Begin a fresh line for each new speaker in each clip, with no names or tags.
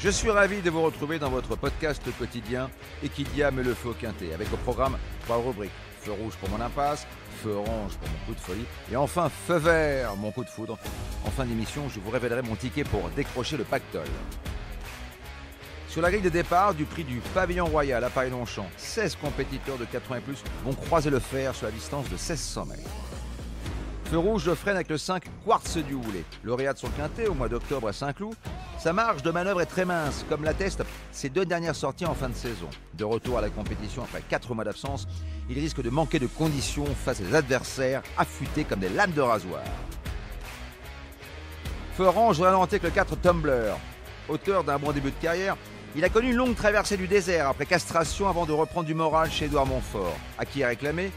Je suis ravi de vous retrouver dans votre podcast quotidien Equidia met le feu au quintet, avec au programme 3 rubriques. Feu rouge pour mon impasse, feu orange pour mon coup de folie, et enfin feu vert, mon coup de foudre. En fin d'émission, je vous révélerai mon ticket pour décrocher le pactole. Sur la grille de départ du prix du Pavillon Royal à Paris-Longchamp, 16 compétiteurs de 80 et plus vont croiser le fer sur la distance de 1600 mètres. Feu rouge, je freine avec le 5 Quartz du Houlet, lauréat de son quintet au mois d'octobre à Saint-Cloud. Sa marge de manœuvre est très mince, comme l'attestent ses 2 dernières sorties en fin de saison. De retour à la compétition après 4 mois d'absence, il risque de manquer de conditions face à des adversaires affûtés comme des lames de rasoir. Feu orange, je ralentis avec le 4 Tumbler. Auteur d'un bon début de carrière, il a connu une longue traversée du désert après castration avant de reprendre du moral chez Édouard Montfort. À qui réclamer,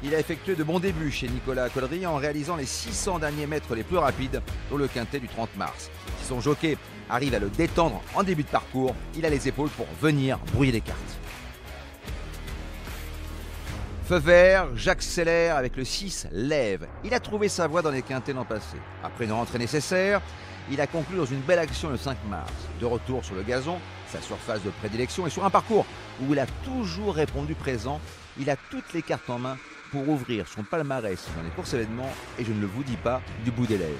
il a effectué de bons débuts chez Nicolas Collery en réalisant les 600 derniers mètres les plus rapides dans le quintet du 30 mars. Si son jockey arrive à le détendre en début de parcours, il a les épaules pour venir brouiller les cartes. Feu vert, j'accélère avec le 6 Lève. Il a trouvé sa voie dans les quintets l'an passé. Après une rentrée nécessaire, il a conclu dans une belle action le 5 mars. De retour sur le gazon, sa surface de prédilection, et sur un parcours où il a toujours répondu présent, il a toutes les cartes en main pour ouvrir son palmarès dans les courses événements, et je ne le vous dis pas du bout des lèvres.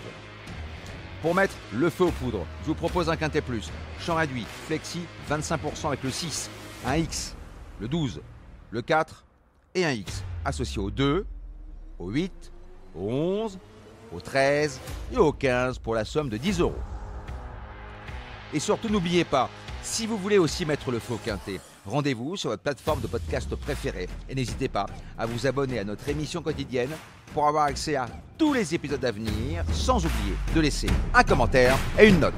Pour mettre le feu aux poudres, je vous propose un quintet plus, champ réduit, flexi, 25% avec le 6, un X, le 12, le 4 et un X, associé au 2, au 8, au 11, au 13 et au 15 pour la somme de 10 €. Et surtout, n'oubliez pas, si vous voulez aussi mettre le feu au quintet, rendez-vous sur votre plateforme de podcast préférée et n'hésitez pas à vous abonner à notre émission quotidienne pour avoir accès à tous les épisodes à venir, sans oublier de laisser un commentaire et une note.